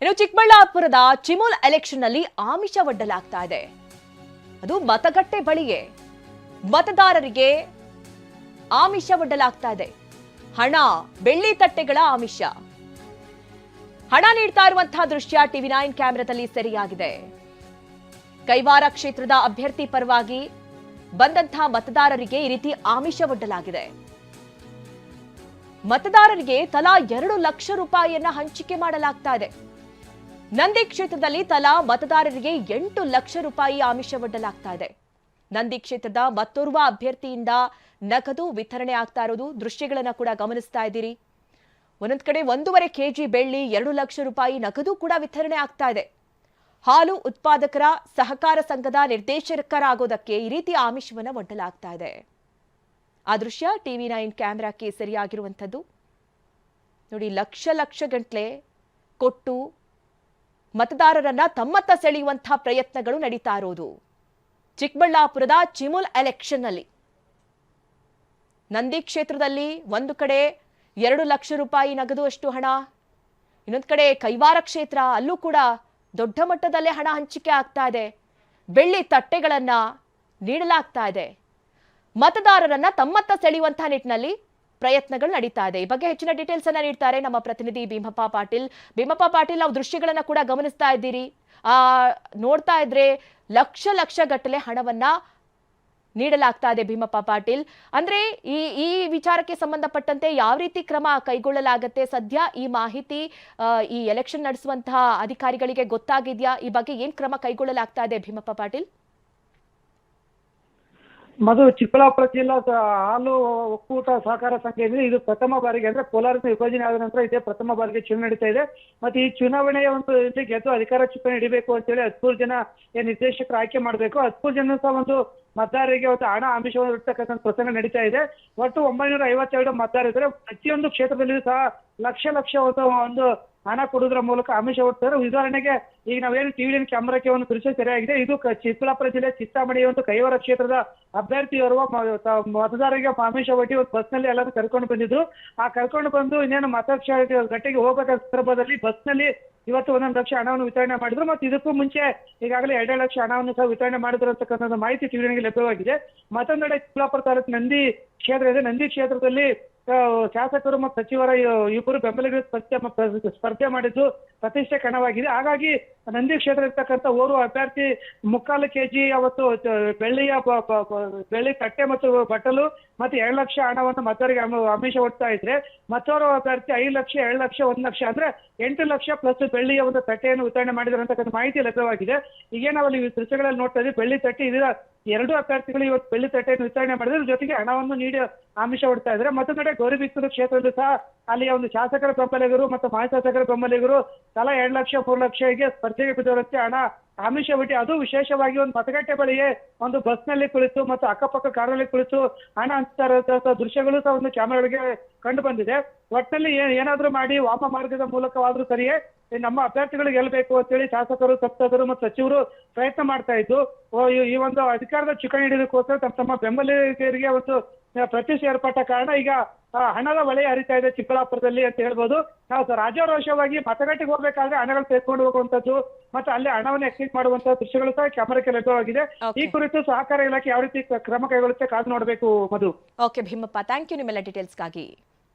ಇನ್ನು ಚಿಕ್ಕಬಳ್ಳಾಪುರದ ಚಿಮುಲ್ ಎಲೆಕ್ಷನ್ ನಲ್ಲಿ ಆಮಿಷ ಒಡ್ಡಲಾಗ್ತಾ ಇದೆ. ಅದು ಮತಗಟ್ಟೆ ಬಳಿಯೇ ಮತದಾರರಿಗೆ ಆಮಿಷ ಒಡ್ಡಲಾಗ್ತಾ ಇದೆ. ಹಣ, ಬೆಳ್ಳಿ ತಟ್ಟೆಗಳ ಆಮಿಷ. ಹಣ ನೀಡ್ತಾ ಇರುವಂತಹ ದೃಶ್ಯ ಟಿವಿ9 ಕ್ಯಾಮೆರಾದಲ್ಲಿ ಸೆರೆಯಾಗಿದೆ. ಕೈವಾರ ಕ್ಷೇತ್ರದ ಅಭ್ಯರ್ಥಿ ಪರವಾಗಿ ಬಂದಂತಹ ಮತದಾರರಿಗೆ ಈ ರೀತಿ ಆಮಿಷ ಒಡ್ಡಲಾಗಿದೆ. ಮತದಾರರಿಗೆ ತಲಾ 2 ಲಕ್ಷ ರೂಪಾಯಿಯನ್ನ ಹಂಚಿಕೆ ಮಾಡಲಾಗ್ತಾ ಇದೆ. ನಂದಿ ಕ್ಷೇತ್ರದಲ್ಲಿ ತಲಾ ಮತದಾರರಿಗೆ 8 ಲಕ್ಷ ರೂಪಾಯಿ ಆಮಿಷ ಒಡ್ಡಲಾಗ್ತಾ ಇದೆ. ನಂದಿ ಕ್ಷೇತ್ರದ ಮತ್ತೋರ್ವ ಅಭ್ಯರ್ಥಿಯಿಂದ ನಗದು ವಿತರಣೆ ಆಗ್ತಾ ಇರೋದು ದೃಶ್ಯಗಳನ್ನ ಕೂಡ ಗಮನಿಸ್ತಾ ಇದ್ದೀರಿ. ಒಂದೊಂದು ಕಡೆ 1.5 ಕೆಜಿ ಬೆಳ್ಳಿ, 2 ಲಕ್ಷ ರೂಪಾಯಿ ನಗದು ಕೂಡ ವಿತರಣೆ ಆಗ್ತಾ ಇದೆ. ಹಾಲು ಉತ್ಪಾದಕರ ಸಹಕಾರ ಸಂಘದ ನಿರ್ದೇಶಕರಾಗೋದಕ್ಕೆ ಈ ರೀತಿ ಆಮಿಷವನ್ನ ಒಡ್ಡಲಾಗ್ತಾ ಇದೆ. ಆ ದೃಶ್ಯ ಟಿವಿ9 ಕ್ಯಾಮೆರಾಕ್ಕೆ ಸರಿಯಾಗಿರುವಂಥದ್ದು ನೋಡಿ. ಲಕ್ಷ ಗಂಟ್ಲೆ ಕೊಟ್ಟು ಮತದಾರರನ್ನ ತಮ್ಮತ್ತ ಸೆಳೆಯುವಂತಹ ಪ್ರಯತ್ನಗಳು ನಡೀತಾ ಇರೋದು ಚಿಕ್ಕಬಳ್ಳಾಪುರದ ಚಿಮುಲ್ ಎಲೆಕ್ಷನ್ ನಲ್ಲಿ. ನಂದಿ ಕ್ಷೇತ್ರದಲ್ಲಿ ಒಂದು ಕಡೆ 2 ಲಕ್ಷ ರೂಪಾಯಿ ನಗದು ಅಷ್ಟು ಹಣ, ಇನ್ನೊಂದು ಕಡೆ ಕೈವಾರ ಕ್ಷೇತ್ರ, ಅಲ್ಲೂ ಕೂಡ ದೊಡ್ಡ ಮಟ್ಟದಲ್ಲೇ ಹಣ ಹಂಚಿಕೆ ಆಗ್ತಾ ಇದೆ. ಬೆಳ್ಳಿ ತಟ್ಟೆಗಳನ್ನ ನೀಡಲಾಗ್ತಾ ಇದೆ. ಮತದಾರರನ್ನ ತಮ್ಮತ್ತ ಸೆಳೆಯುವಂತಹ ನಿಟ್ಟಿನಲ್ಲಿ ಪ್ರಯತ್ನಗಳು ನಡೀತಾ ಇದೆ. ಈ ಬಗ್ಗೆ ಹೆಚ್ಚಿನ ಡೀಟೇಲ್ಸ್ ಅನ್ನ ನೀಡ್ತಾರೆ ನಮ್ಮ ಪ್ರತಿನಿಧಿ ಭೀಮಪ್ಪ ಪಾಟೀಲ್. ಭೀಮಪ್ಪ ಪಾಟೀಲ್, ನಾವು ದೃಶ್ಯಗಳನ್ನ ಕೂಡ ಗಮನಿಸ್ತಾ ಇದ್ದೀರಿ. ನೋಡ್ತಾ ಇದ್ರೆ ಲಕ್ಷ ಗಟ್ಟಲೆ ಹಣವನ್ನ ನೀಡಲಾಗ್ತಾ ಇದೆ. ಭೀಮಪ್ಪ ಪಾಟೀಲ್, ಅಂದ್ರೆ ಈ ವಿಚಾರಕ್ಕೆ ಸಂಬಂಧಪಟ್ಟಂತೆ ಯಾವ ರೀತಿ ಕ್ರಮ ಕೈಗೊಳ್ಳಲಾಗತ್ತೆ? ಸದ್ಯ ಈ ಮಾಹಿತಿ ಈ ಎಲೆಕ್ಷನ್ ನಡೆಸುವಂತಹ ಅಧಿಕಾರಿಗಳಿಗೆ ಗೊತ್ತಾಗಿದ್ಯಾ? ಈ ಬಗ್ಗೆ ಏನ್ ಕ್ರಮ ಕೈಗೊಳ್ಳಲಾಗ್ತಾ ಇದೆ ಭೀಮಪ್ಪ ಪಾಟೀಲ್? ಮಧು, ಚಿಕ್ಕಬಳ್ಳಾಪುರ ಜಿಲ್ಲಾ ಹಾಲು ಒಕ್ಕೂಟ ಸಹಕಾರ ಸಂಘ ಇದೆ. ಇದು ಪ್ರಥಮ ಬಾರಿಗೆ ಅಂದ್ರೆ ಕೋಲಾರದ ವಿಭಜನೆ ಆದ ನಂತರ ಇದೇ ಪ್ರಥಮ ಬಾರಿಗೆ ಚುನಾವಣೆ ನಡೀತಾ ಇದೆ. ಮತ್ತೆ ಈ ಚುನಾವಣೆಯ ಒಂದು ಗೆದ್ದು ಅಧಿಕಾರ ಚುನಾವಣೆ ಹಿಡಿಬೇಕು ಅಂತೇಳಿ 13 ಜನ ನಿರ್ದೇಶಕರು ಆಯ್ಕೆ ಮಾಡಬೇಕು. 13 ಜನ ಸಹ ಒಂದು ಮತದಾರರಿಗೆ ಒಂದು ಹಣ ಆಮಿಷವನ್ನು ಇರ್ತಕ್ಕಂಥ ಪ್ರಸಂಗ ನಡೀತಾ ಇದೆ. ಒಟ್ಟು 952 ಮತದಾರರಿದ್ದಾರೆ. ಪ್ರತಿಯೊಂದು ಕ್ಷೇತ್ರದಲ್ಲಿಯೂ ಸಹ ಲಕ್ಷ ಒಂದು ಹಣ ಕೊಡುವುದರ ಮೂಲಕ ಆಮಿಷ ಒಡ್ತಾರೆ. ಉದಾಹರಣೆಗೆ ಈಗ ನಾವೇನು ಟಿವಿ9 ಕ್ಯಾಮೆರಾಕ್ಕೆ ಒಂದು ದೃಶ್ಯ ಸೆರೆಯಾಗಿದೆ. ಇದು ಚಿಕ್ಕಬಳ್ಳಾಪುರ ಜಿಲ್ಲೆ ಚಿಂತಾಮಣಿ ಒಂದು ಕೈವಾರ ಕ್ಷೇತ್ರದ ಅಭ್ಯರ್ಥಿಯವರ ಮತದಾರರಿಗೆ ಆಮಿಷ ಒಡ್ಡಿ ಒಂದು ಬಸ್ನಲ್ಲಿ ಎಲ್ಲರೂ ಕರ್ಕೊಂಡು ಬಂದಿದ್ರು. ಆ ಕರ್ಕೊಂಡು ಬಂದು ಇನ್ನೇನು ಗಟ್ಟೆಗೆ ಹೋಗಬೇಕಾದ ಸಂದರ್ಭದಲ್ಲಿ ಬಸ್ನಲ್ಲಿ ಇವತ್ತು 1 ಲಕ್ಷ ಹಣವನ್ನು ವಿತರಣೆ ಮಾಡಿದ್ರು. ಮತ್ತು ಇದಕ್ಕೂ ಮುಂಚೆ ಈಗಾಗಲೇ 2 ಲಕ್ಷ ಹಣವನ್ನು ಸಹ ವಿತರಣೆ ಮಾಡಿದ್ರು ಅಂತಕ್ಕಂಥ ಮಾಹಿತಿ ಟಿವಿ9ಗೆ ಲಭ್ಯವಾಗಿದೆ. ಮತ್ತೊಂದೆಡೆ ಚಿಕ್ಕಬಳ್ಳಾಪುರ ತಾಲೂಕು ನಂದಿ ಕ್ಷೇತ್ರ ಇದೆ. ನಂದಿ ಕ್ಷೇತ್ರದಲ್ಲಿ ಶಾಸಕರು ಮತ್ತು ಸಚಿವರ ಇಬ್ಬರು ಬೆಂಬಲಿಗರು ಸ್ಪರ್ಧೆ ಮಾಡಿದ್ದು ಪ್ರತಿಷ್ಠೆ ಕಣವಾಗಿದೆ. ಹಾಗಾಗಿ ನಂದಿ ಕ್ಷೇತ್ರ ಇರ್ತಕ್ಕಂಥ ಓರ್ವ ಅಭ್ಯರ್ಥಿ 3/4 ಕೆಜಿ ಅವತ್ತು ಬೆಳ್ಳಿ ತಟ್ಟೆ ಮತ್ತು ಬಟ್ಟಲು ಮತ್ತೆ 2 ಲಕ್ಷ ಹಣವನ್ನು ಮತದಾರರಿಗೆ ಆಮಿಷ ಒಡ್ತಾ ಇದ್ರೆ, ಮತ್ತೋರ್ವ ಅಭ್ಯರ್ಥಿ 5 ಲಕ್ಷ, 2 ಲಕ್ಷ, 1 ಲಕ್ಷ ಅಂದ್ರೆ 8 ಲಕ್ಷ ಪ್ಲಸ್ ಬೆಳ್ಳಿಯ ಒಂದು ತಟ್ಟೆಯನ್ನು ವಿತರಣೆ ಮಾಡಿದ್ರು ಅಂತಕ್ಕಂಥ ಮಾಹಿತಿ ಲಭ್ಯವಾಗಿದೆ. ಈಗ ನಾವಲ್ಲಿ ದೃಶ್ಯಗಳಲ್ಲಿ ನೋಡ್ತಾ ಇದ್ದೀವಿ. ಬೆಳ್ಳಿ ತಟ್ಟೆ ಇದರ 2 ಅಭ್ಯರ್ಥಿಗಳು ಇವತ್ತು ಬೆಳ್ಳಿ ತಟ್ಟೆಯನ್ನು ವಿತರಣೆ ಮಾಡಿದ್ರೆ, ಜೊತೆಗೆ ಹಣವನ್ನು ನೀಡಿ ಆಮಿಷ ಒಡ್ತಾ ಇದ್ದಾರೆ. ಮತ್ತೊಂದೆಡೆ ಗೌರಿಬಿದನೂರು ಕ್ಷೇತ್ರದಲ್ಲೂ ಸಹ ಅಲ್ಲಿಯ ಒಂದು ಶಾಸಕರ ಬೆಂಬಲಿಗರು ಮತ್ತು ಮಾಜಿ ಶಾಸಕರ ಬೆಂಬಲಿಗರು ತಲಾ 2 ಲಕ್ಷ, 3 ಲಕ್ಷಗೆ ಸ್ಪರ್ಧೆಗೆ ಬಿದ್ದವರಂತೆ ಹಣ ಆಮಿಷ ಒಡ್ಡಿ, ಅದು ವಿಶೇಷವಾಗಿ ಒಂದು ಮತಗಟ್ಟೆ ಬಳಿಯೇ ಒಂದು ಬಸ್ನಲ್ಲಿ ಕುಳಿತು ಮತ್ತು ಅಕ್ಕಪಕ್ಕ ಕಾರಲ್ಲಿ ಕುಳಿತು ಹಣ ಹಂಚ್ತಾ ಇರೋ ದೃಶ್ಯಗಳು ಸಹ ಒಂದು ಕ್ಯಾಮೆರಾಗಳಿಗೆ ಕಂಡು ಬಂದಿದೆ. ಒಟ್ಟಿನಲ್ಲಿ ಏನಾದ್ರೂ ಮಾಡಿ ವಾಮ ಮಾರ್ಗದ ಮೂಲಕವಾದ್ರೂ ಸರಿಯೇ ನಮ್ಮ ಅಭ್ಯರ್ಥಿಗಳು ಗೆಲ್ಲಬೇಕು ಅಂತೇಳಿ ಶಾಸಕರು, ಸಂಸದರು ಮತ್ತು ಸಚಿವರು ಪ್ರಯತ್ನ ಮಾಡ್ತಾ ಇದ್ದು, ಈ ಒಂದು ಅಧಿಕಾರದ ಚುಕ್ಕಾಣಿ ಹಿಡಿಯೋದಕ್ಕೋಸ್ಕರ ತಮ್ಮ ಬೆಂಬಲಿಗರಿಗೆ ಒಂದು ಪ್ರತಿಷ್ಠೆ ಏರ್ಪಟ್ಟ ಕಾರಣ ಈಗ ಹಣದ ಹೊಳೆ ಹರಿತಾ ಇದೆ ಚಿಕ್ಕಬಳ್ಳಾಪುರದಲ್ಲಿ ಅಂತ ಹೇಳ್ಬೋದು. ನಾವು ರಾಜಾರೋಷವಾಗಿ ಮತಗಟ್ಟೆಗೆ ಹೋಗ್ಬೇಕಾದ್ರೆ ಹಣಗಳು ತೆಗೆದುಕೊಂಡು ಹೋಗುವಂತದ್ದು ಮತ್ತೆ ಅಲ್ಲಿ ಹಣವನ್ನು ಎಕ್ಸ್ಚೇಂಜ್ ಮಾಡುವಂತಹ ದೃಶ್ಯಗಳು ಸಹ ಕ್ಯಾಮೆರಾಕ್ಕೆ ಲಭ್ಯವಾಗಿದೆ. ಈ ಕುರಿತು ಸಹಕಾರ ಇಲಾಖೆ ಯಾವ ರೀತಿ ಕ್ರಮ ಕೈಗೊಳ್ಳುತ್ತೆ ಕಾದು ನೋಡಬೇಕು ಮಧು. ಓಕೆ ಭೀಮಪ್ಪ, ಥ್ಯಾಂಕ್ ಯು ನಿಮ್ಮೆಲ್ಲ ಡೀಟೇಲ್ಸ್ಗಾಗಿ.